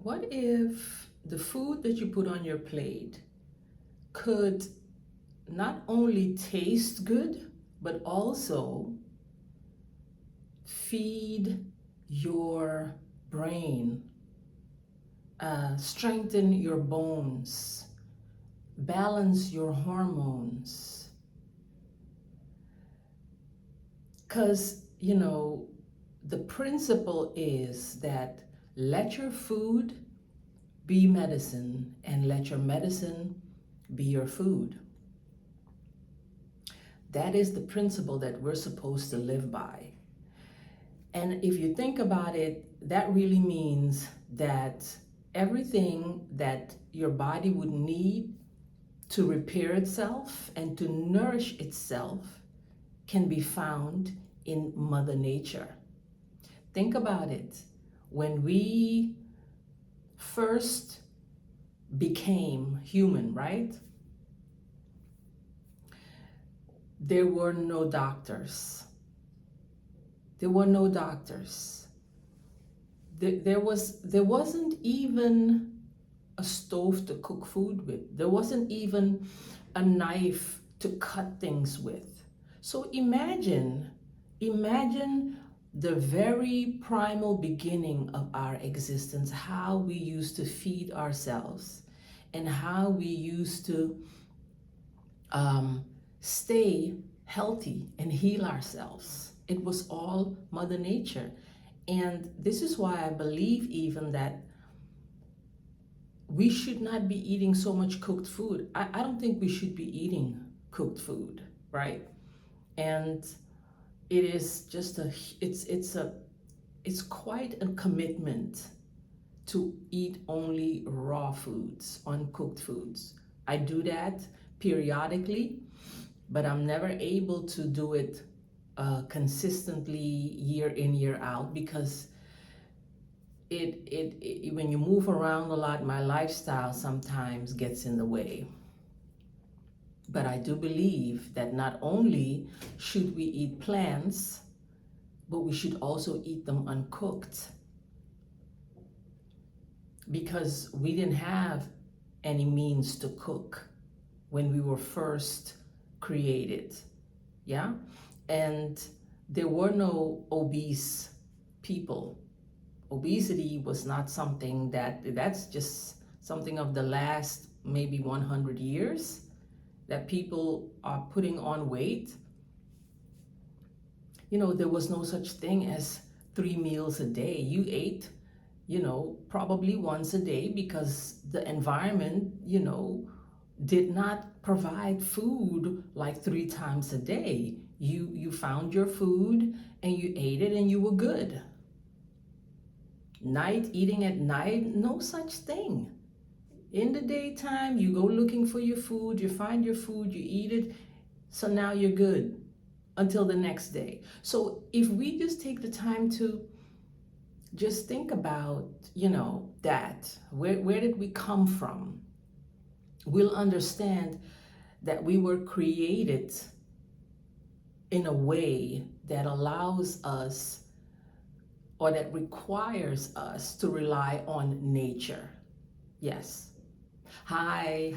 What if the food that you put on your plate could not only taste good, but also feed your brain, strengthen your bones, balance your hormones? Because, the principle is that let your food be medicine and let your medicine be your food. That is the principle that we're supposed to live by. And if you think about it, that really means that everything that your body would need to repair itself and to nourish itself can be found in Mother Nature. Think about it. When we first became human, right? There were no doctors. There were no doctors. There wasn't even a stove to cook food with. There wasn't even a knife to cut things with. So imagine the very primal beginning of our existence, how we used to feed ourselves and how we used to stay healthy and heal ourselves. It was all Mother Nature. And this is why I believe even that we should not be eating so much cooked food. I don't think we should be eating cooked food, right? And it is just it's quite a commitment to eat only raw foods, uncooked foods. I do that periodically, but I'm never able to do it consistently year in, year out, because it when you move around a lot, my lifestyle sometimes gets in the way. But I do believe that not only should we eat plants, but we should also eat them uncooked, because we didn't have any means to cook when we were first created. Yeah? And there were no obese people. Obesity was not something that's just something of the last maybe 100 years that people are putting on weight. There was no such thing as 3 meals a day. You ate, probably once a day, because the environment, did not provide food like 3 times a day. You found your food and you ate it and you were good. Eating at night, no such thing. In the daytime, you go looking for your food, you find your food, you eat it, so now you're good until the next day. So if we just take the time to just think about, that, where did we come from? We'll understand that we were created in a way that allows us, or that requires us, to rely on nature. Yes. Hi.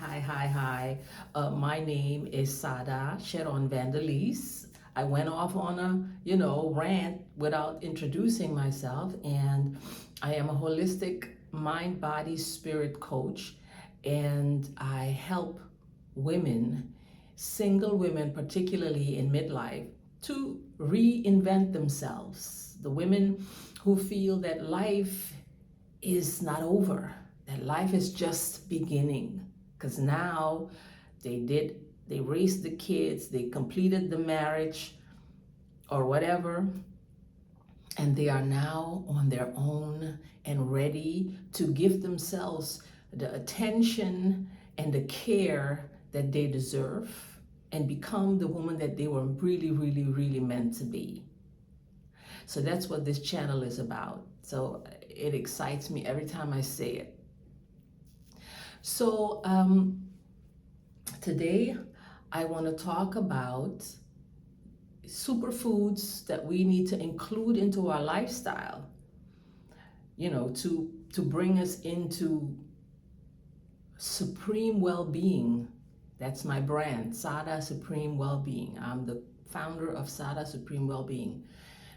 My name is Sada Sharon Vanderlees. I went off on a, rant without introducing myself, and I am a holistic mind, body, spirit coach, and I help women, single women, particularly in midlife, to reinvent themselves. The women who feel that life is not over, that life is just beginning, because now they raised the kids, they completed the marriage or whatever, and they are now on their own and ready to give themselves the attention and the care that they deserve and become the woman that they were really, really, really meant to be. So that's what this channel is about. So it excites me every time I say it. So today I want to talk about superfoods that we need to include into our lifestyle, to to bring us into supreme well-being. That's my brand, Saada Supreme Well-Being. I'm the founder of Saada Supreme Well-Being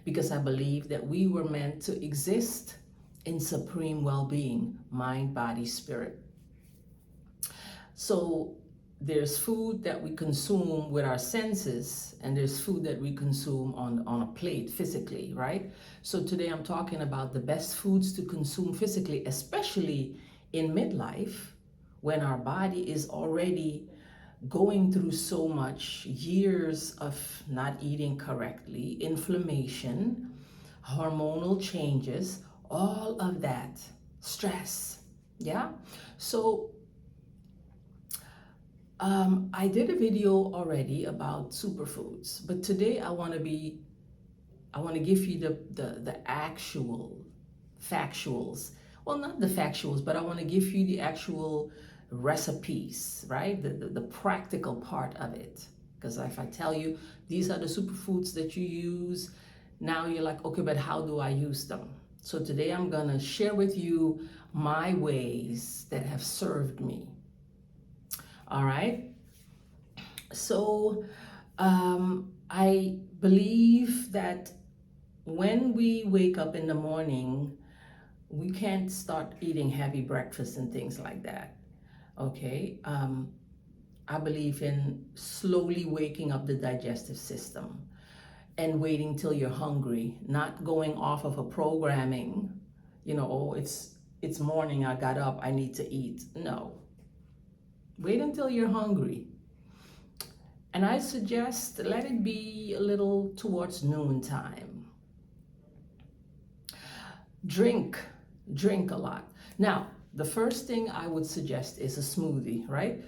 because I believe that we were meant to exist in supreme well-being, mind, body, spirit. So there's food that we consume with our senses, and there's food that we consume on a plate physically, right? So today I'm talking about the best foods to consume physically, especially in midlife, when our body is already going through so much, years of not eating correctly, inflammation, hormonal changes, all of that, stress, yeah? So I did a video already about superfoods, but today I want to give you the actual factuals. Well, not the factuals, but I want to give you the actual recipes, right? The practical part of it. Because if I tell you these are the superfoods that you use, now you're like, okay, but how do I use them? So today I'm gonna share with you my ways that have served me. All right. So I believe that when we wake up in the morning, we can't start eating heavy breakfast and things like that. Okay. I believe in slowly waking up the digestive system and waiting till you're hungry, not going off of a programming, oh, it's morning, I got up, I need to eat. No. Wait until you're hungry. And I suggest let it be a little towards noontime. Drink a lot. Now, the first thing I would suggest is a smoothie, right?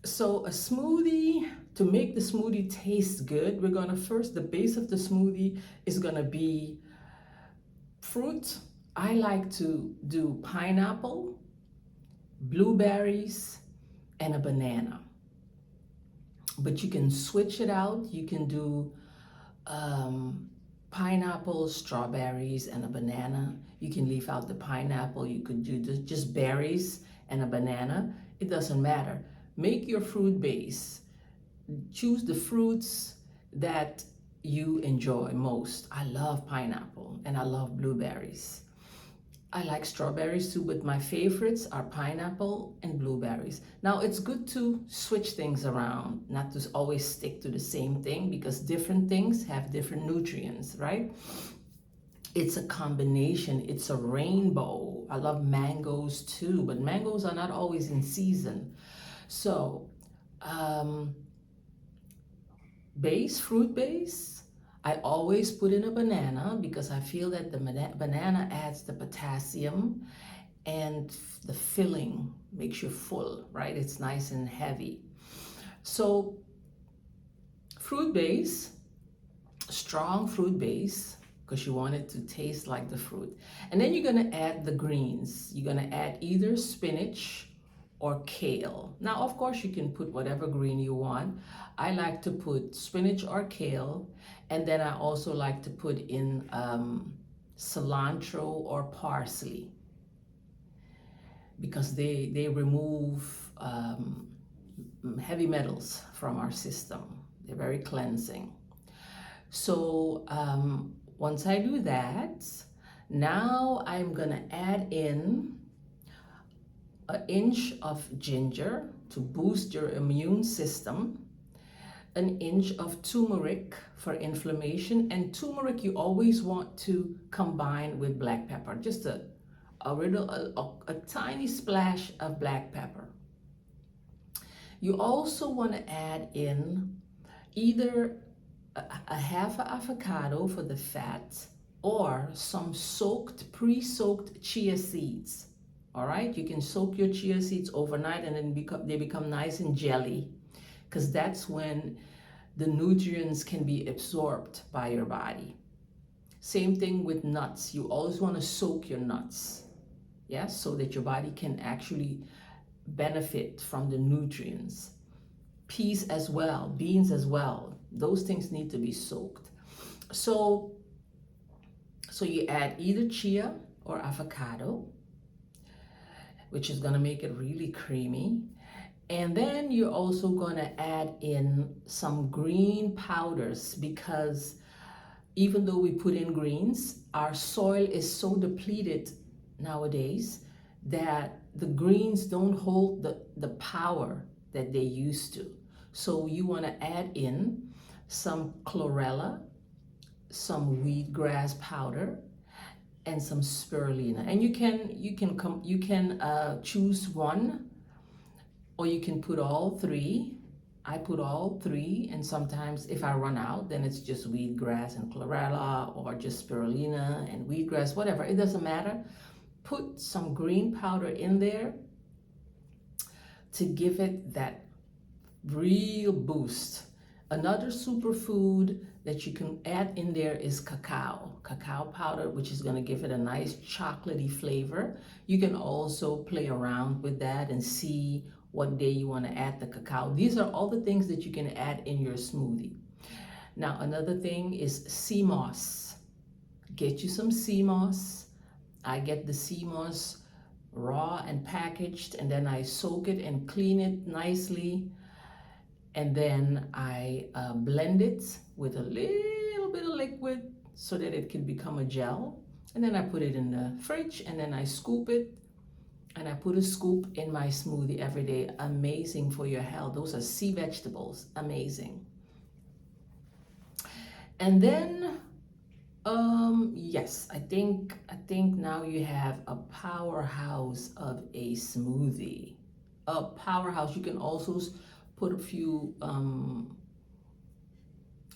So a smoothie, to make the smoothie taste good, we're gonna first, the base of the smoothie is gonna be fruit. I like to do pineapple, blueberries, and a banana. But you can switch it out. You can do pineapple, strawberries, and a banana. You can leave out the pineapple. You could do just berries and a banana. It doesn't matter. Make your fruit base. Choose the fruits that you enjoy most. I love pineapple and I love blueberries. I like strawberries too, but my favorites are pineapple and blueberries. Now, it's good to switch things around, not to always stick to the same thing, because different things have different nutrients, right? It's a combination, it's a rainbow. I love mangoes too, but mangoes are not always in season. So, fruit base, I always put in a banana because I feel that the banana adds the potassium and the filling, makes you full, right? It's nice and heavy. So fruit base, strong fruit base, because you want it to taste like the fruit. And then you're gonna add the greens. You're gonna add either spinach or kale. Now, of course, you can put whatever green you want. I like to put spinach or kale, and then I also like to put in cilantro or parsley, because they remove heavy metals from our system. They're very cleansing. So once I do that, now I'm gonna add in an inch of ginger to boost your immune system, an inch of turmeric for inflammation, and turmeric you always want to combine with black pepper, just a tiny splash of black pepper. You also want to add in either a half an avocado for the fat, or some pre-soaked chia seeds. All right, you can soak your chia seeds overnight and then they become nice and jelly, because that's when the nutrients can be absorbed by your body. Same thing with nuts. You always want to soak your nuts, yes, so that your body can actually benefit from the nutrients. Peas as well, beans as well. Those things need to be soaked. So you add either chia or avocado, which is going to make it really creamy. And then you're also going to add in some green powders, because even though we put in greens, our soil is so depleted nowadays that the greens don't hold the power that they used to. So you want to add in some chlorella, some wheatgrass powder, and some spirulina. And you can choose one, or you can put all three. I put all three, and sometimes if I run out, then it's just wheatgrass and chlorella, or just spirulina and wheatgrass, whatever. It doesn't matter. Put some green powder in there to give it that real boost. Another superfood that you can add in there is cacao powder, which is going to give it a nice chocolatey flavor. You can also play around with that and see what day you want to add the cacao. These are all the things that you can add in your smoothie. Now, another thing is sea moss. Get you some sea moss. I get the sea moss raw and packaged, and then I soak it and clean it nicely. And then I blend it with a little bit of liquid so that it can become a gel. And then I put it in the fridge, and then I scoop it, and I put a scoop in my smoothie every day. Amazing for your health. Those are sea vegetables. Amazing. And then, yes, I think now you have a powerhouse of a smoothie. A powerhouse. You can also put a few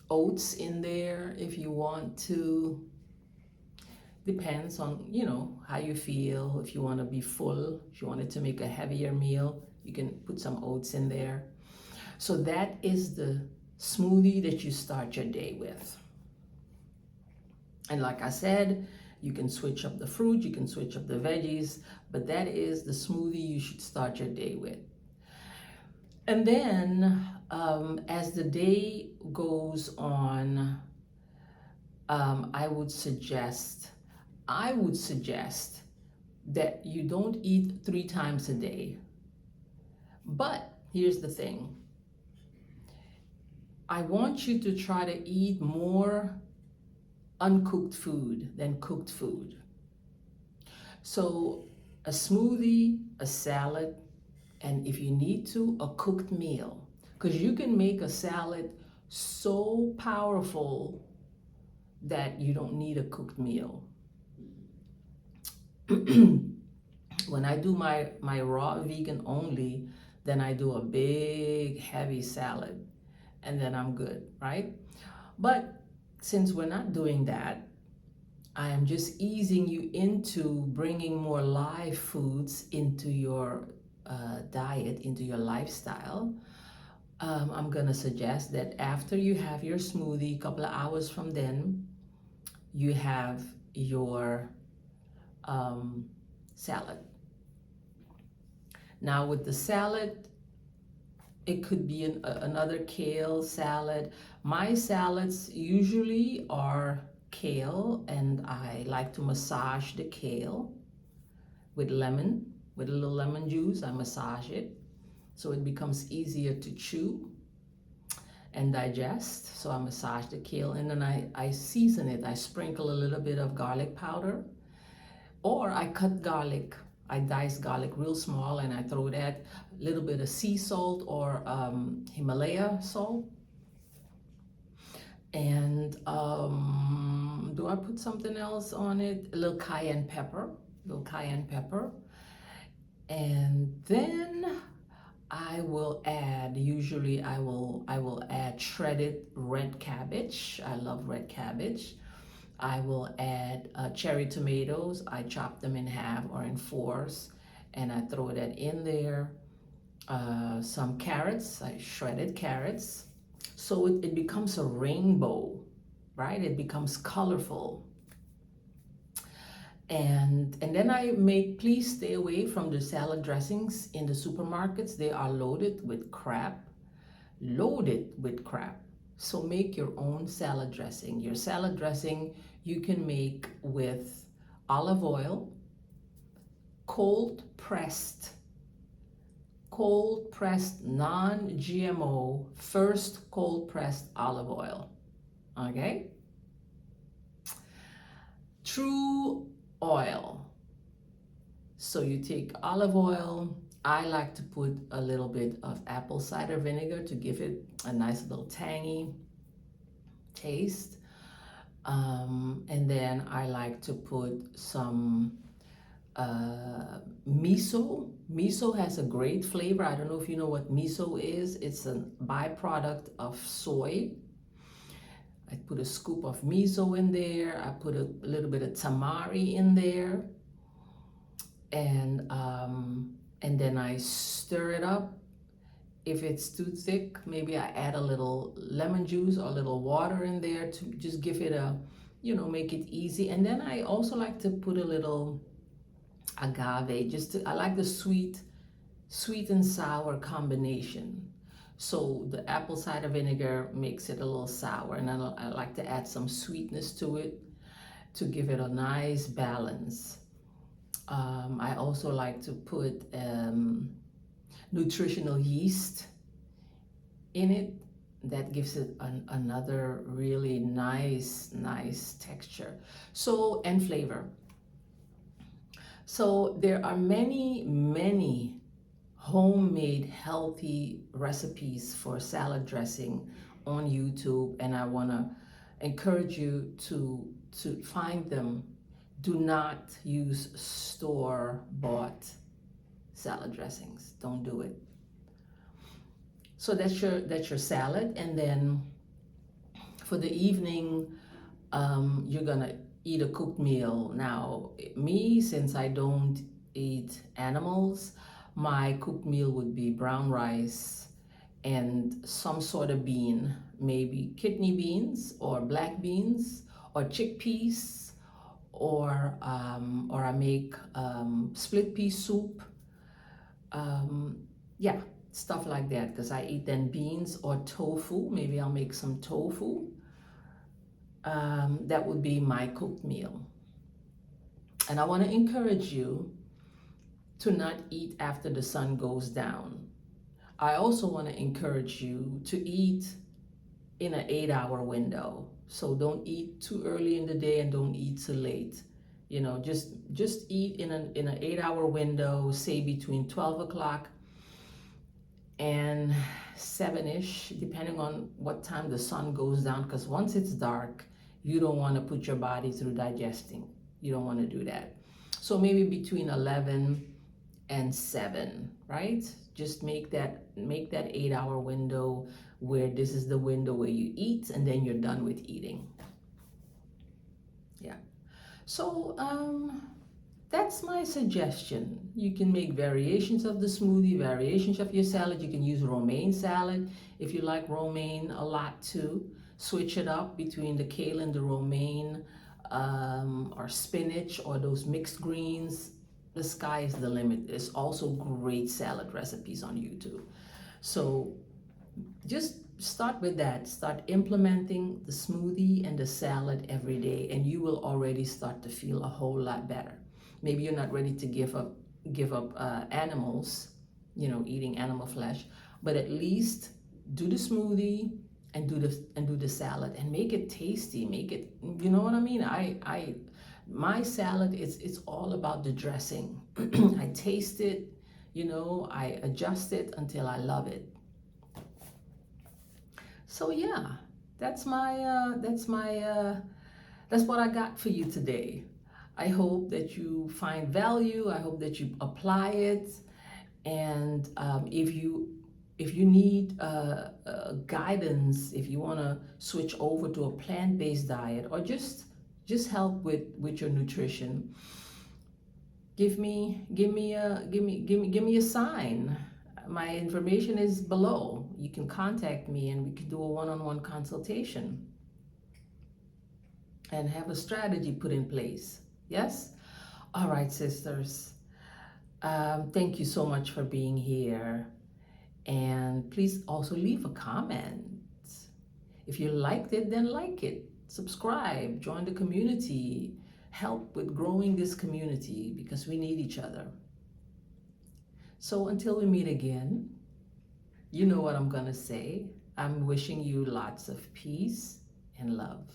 oats in there if you want to. Depends on, how you feel. If you want to be full, if you wanted to make a heavier meal, you can put some oats in there. So that is the smoothie that you start your day with. And like I said, you can switch up the fruit, you can switch up the veggies, but that is the smoothie you should start your day with. And then as the day goes on, I would suggest that you don't eat 3 times a day. But here's the thing. I want you to try to eat more uncooked food than cooked food. So a smoothie, a salad, and if you need to, a cooked meal. Because you can make a salad so powerful that you don't need a cooked meal. When I do my raw vegan only, then I do a big heavy salad, and then I'm good, right? But since we're not doing that, I am just easing you into bringing more live foods into your diet, into your lifestyle. I'm gonna suggest that after you have your smoothie, a couple of hours from then, you have your salad. Now with the salad, it could be another kale salad. My salads usually are kale, and I like to massage the kale with lemon, with a little lemon juice. I massage it so it becomes easier to chew and digest. So I massage the kale, and then I season it. I sprinkle a little bit of garlic powder, or I cut garlic. I dice garlic real small, and I throw that a little bit of sea salt or Himalaya salt. And do I put something else on it? A little cayenne pepper, and then I will add. Usually, I will add shredded red cabbage. I love red cabbage. I will add cherry tomatoes. I chop them in half or in fours, and I throw that in there. Some carrots, shredded carrots. So it becomes a rainbow, right? It becomes colorful. And then please stay away from the salad dressings in the supermarkets. They are loaded with crap. So make your own salad dressing. Your salad dressing you can make with olive oil, cold pressed non-GMO, first cold pressed olive oil. Okay? True oil. So you take olive oil. I like to put a little bit of apple cider vinegar to give it a nice little tangy taste. And then I like to put some miso. Miso has a great flavor. I don't know if you know what miso is. It's a byproduct of soy. I put a scoop of miso in there. I put a little bit of tamari in there, and then I stir it up. If it's too thick, maybe I add a little lemon juice or a little water in there to just give it a, make it easy. And then I also like to put a little agave. I like the sweet and sour combination. So the apple cider vinegar makes it a little sour, and then I like to add some sweetness to it to give it a nice balance. I also like to put nutritional yeast in it. That gives it another really nice texture, and flavor. So there are many homemade healthy recipes for salad dressing on YouTube, and I want to encourage you to find them. Do not use store-bought salad dressings. Don't do it. So that's your salad, and then for the evening, you're gonna eat a cooked meal. Now, me, since I don't eat animals, my cooked meal would be brown rice and some sort of bean, maybe kidney beans or black beans or chickpeas, or I make split pea soup. Yeah, stuff like that, because I eat then beans or tofu. Maybe I'll make some tofu. That would be my cooked meal. And I want to encourage you to not eat after the sun goes down. I also want to encourage you to eat in an 8-hour window. So don't eat too early in the day and don't eat too late. Just eat in an 8-hour window, say between 12 o'clock and 7-ish, depending on what time the sun goes down, because once it's dark, you don't want to put your body through digesting. You don't want to do that. So maybe between 11 and 7, right? Just make that 8-hour window where this is the window where you eat, and then you're done with eating. Yeah. So that's my suggestion. You can make variations of the smoothie, variations of your salad. You can use romaine salad if you like romaine a lot too. Switch it up between the kale and the romaine, or spinach, or those mixed greens. The sky is the limit. There's also great salad recipes on YouTube. So just start with that. Start implementing the smoothie and the salad every day, and you will already start to feel a whole lot better. Maybe you're not ready to give up animals, eating animal flesh, but at least do the smoothie and do the salad, and make it tasty. Make it, you know what I mean? My salad, it's all about the dressing. I taste it, I adjust it until I love it. So yeah, that's what I got for you today. I hope that you find value. I hope that you apply it. And if you need guidance, if you want to switch over to a plant-based diet, or just help with your nutrition, give me a sign. My information is below. You can contact me, and we can do a one-on-one consultation and have a strategy put in place. Yes? All right, sisters. Thank you so much for being here. And please also leave a comment. If you liked it, then like it. Subscribe. Join the community. help with growing this community because we need each other. So until we meet again, you know what I'm going to say. I'm wishing you lots of peace and love.